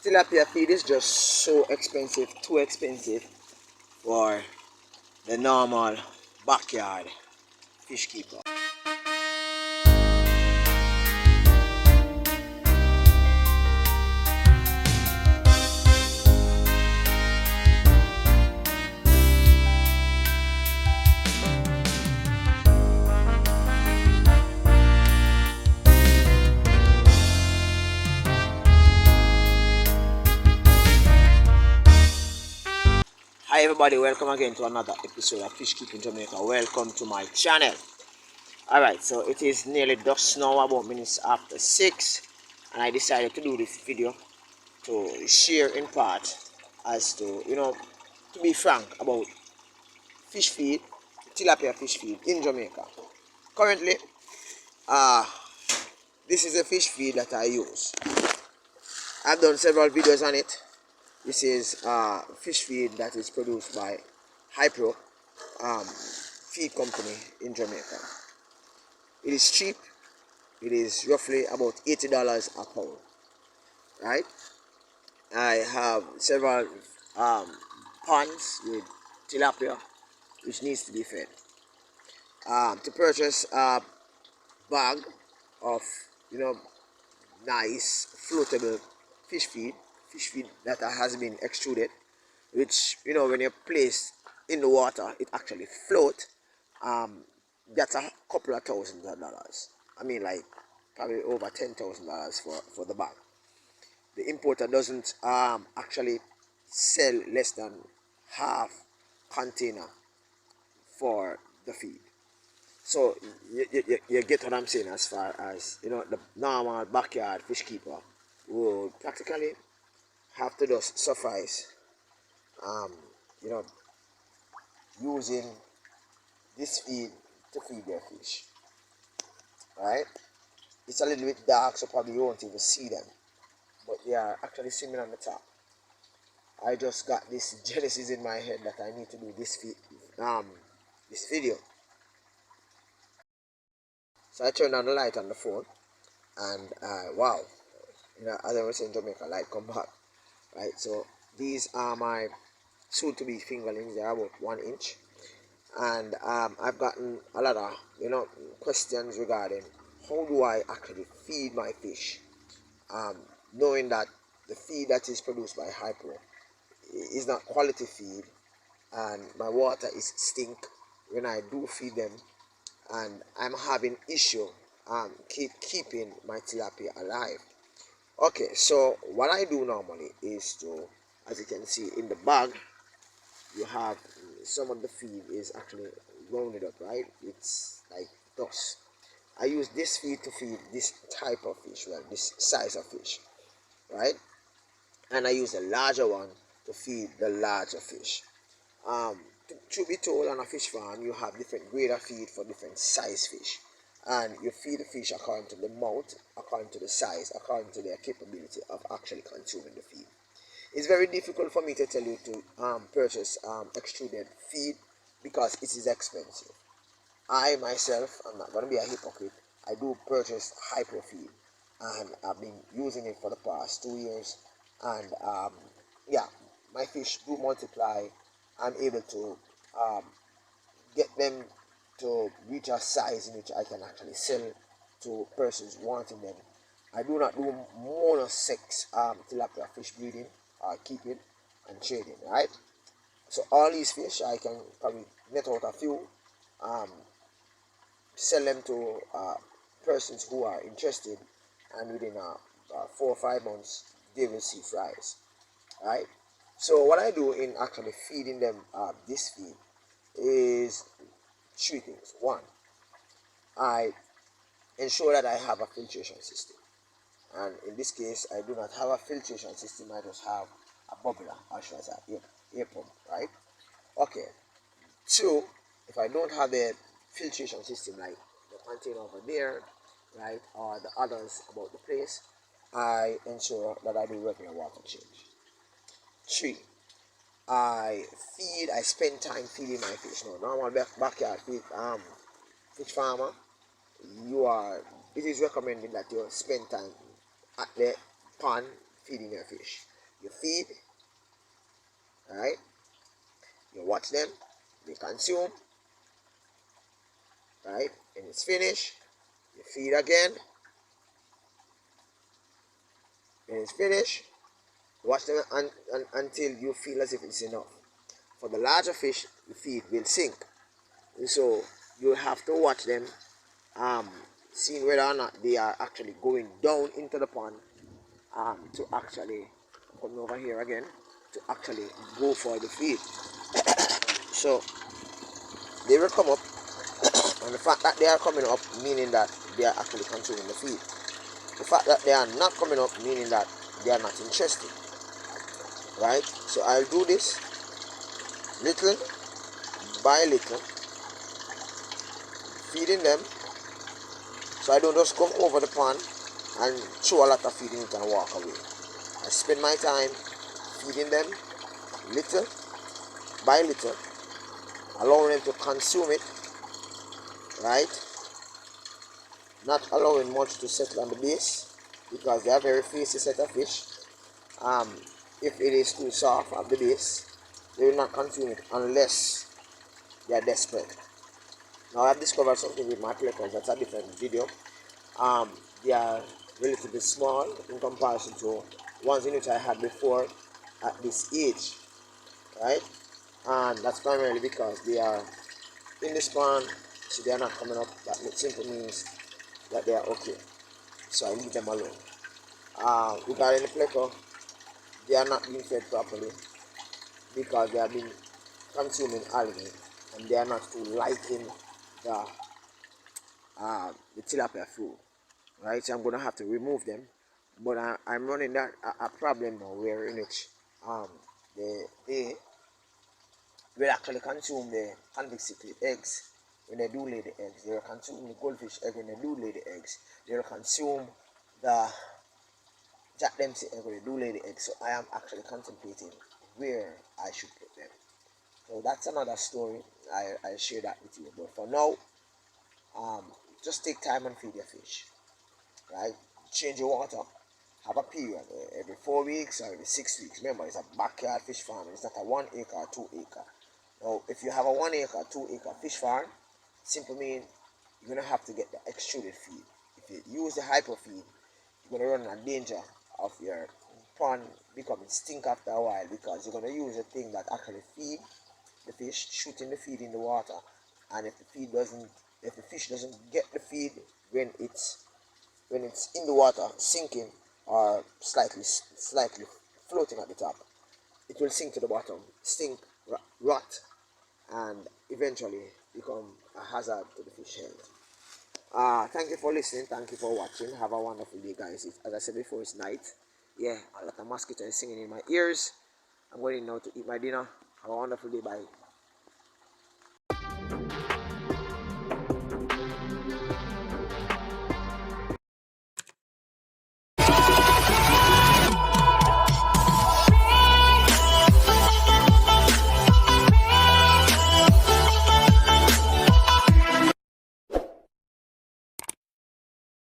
Tilapia feed is just so expensive, too expensive for the normal backyard fish keeper. Hi everybody, welcome again to another episode of Fish Keeping Jamaica. Welcome to my channel. Alright, so it is nearly dusk now, about minutes after 6, and I decided to do this video to share in part as to, to be frank about fish feed, tilapia fish feed in Jamaica. Currently, this is a fish feed that I use. I've done several videos on it. This is fish feed that is produced by Hypro feed company in Jamaica. It is cheap. It is roughly about $80 a pound. Right? I have several ponds with tilapia which needs to be fed. To purchase a bag of nice floatable fish feed that has been extruded, which when you place in the water it actually float. That's a couple of $1,000s. I mean, like probably over $10,000 for the bag. The importer doesn't actually sell less than half container for the feed. So you get what I'm saying, as far as the normal backyard fish keeper will practically have to just suffice using this feed to feed their fish. Right? It's a little bit dark, so probably you won't even see them, but they are actually swimming on the top. I just got this genesis in my head that I need to do this video. So I turned on the light on the phone, and wow, as I was saying in Jamaica, light come back. Right, so these are my soon-to-be fingerlings. They are about 1 inch, and I've gotten a lot of questions regarding how do I actually feed my fish, knowing that the feed that is produced by Hypro is not quality feed, and my water is stink when I do feed them, and I'm having issue keeping my tilapia alive. Okay, so what I do normally is to, as you can see in the bag, you have some of the feed is actually rounded up, right? It's like dust. I use this feed to feed this type of fish, well, this size of fish, right? And I use a larger one to feed the larger fish. To be told, on a fish farm, you have different grade of feed for different size fish, and you feed the fish according to the mouth, according to the size, according to their capability of actually consuming the feed. It's very difficult for me to tell you to purchase extruded feed because it is expensive. I myself, I'm not going to be a hypocrite, I do purchase Hypro feed, and I've been using it for the past 2 years, and yeah, my fish do multiply. I'm able to get them to reach a size in which I can actually sell to persons wanting them. I do not do monosex tilapia fish breeding, keeping and trading, right? So all these fish I can probably net out a few, sell them to persons who are interested, and within 4 or 5 months they will see fries, right? So what I do in actually feeding them this feed is 3 things. One, I ensure that I have a filtration system, and in this case I do not have a filtration system. I just have a bubbler, or should I say air pump, right? Okay. 2, if I don't have a filtration system like the container over there, right, or the others about the place, I ensure that I do regular water change. 3, I spend time feeding my fish. Now, normal backyard fish farmer, it is recommended that you spend time at the pond feeding your fish. you feed, right? You watch them, they consume, right? And it's finished, you feed again, and it's finished. Watch them until you feel as if it's enough. For the larger fish, the feed will sink. So you have to watch them, seeing whether or not they are actually going down into the pond, to actually come over here again to actually go for the feed. So they will come up, and the fact that they are coming up meaning that they are actually consuming the feed. The fact that they are not coming up meaning that they are not interested, right? So I'll do this little by little, feeding them, so I don't just come over the pond and throw a lot of feed in it and walk away. I spend my time feeding them little by little, allowing them to consume it, right? Not allowing much to settle on the base, because they are very feisty set of fish. If it is too soft at the base, they will not consume it unless they are desperate. Now I've discovered something with my plecos, that's a different video. They are relatively small in comparison to ones in which I had before at this age, right? And that's primarily because they are in the spawn, so they are not coming up. That simply means that they are okay, so I leave them alone. Regarding the pleco, they are not being fed properly because they have been consuming algae, and they are not too liking the tilapia food, right? So I'm gonna have to remove them, but I'm running that a problem now, where in which they will actually consume the convict cichlid eggs when they do lay the eggs. They will consume the goldfish egg when they do lay the eggs. They will consume the Jack Dempsey egg when they do lay the eggs. So I am actually contemplating where I should put them. So that's another story. I share that with you. But for now, just take time and feed your fish, right? Change your water. Have a period every 4 weeks or every 6 weeks. Remember, it's a backyard fish farm. It's not a 1 acre or 2 acre. Now, if you have a 1 acre, 2 acre fish farm, simply mean you're gonna have to get the extruded feed. If you use the hyper feed, you're gonna run a danger of your pond becoming stink after a while, because you're gonna use a thing that actually feed the fish, shooting the feed in the water, and if the fish doesn't get the feed when it's in the water, sinking or slightly floating at the top, it will sink to the bottom, stink, rot, and eventually become a hazard to the fish health. Thank you for listening. Thank you for watching. Have a wonderful day, guys. As I said before, it's night. Yeah, a lot of mosquitoes is singing in my ears. I'm going now to eat my dinner. Have a wonderful day. Bye.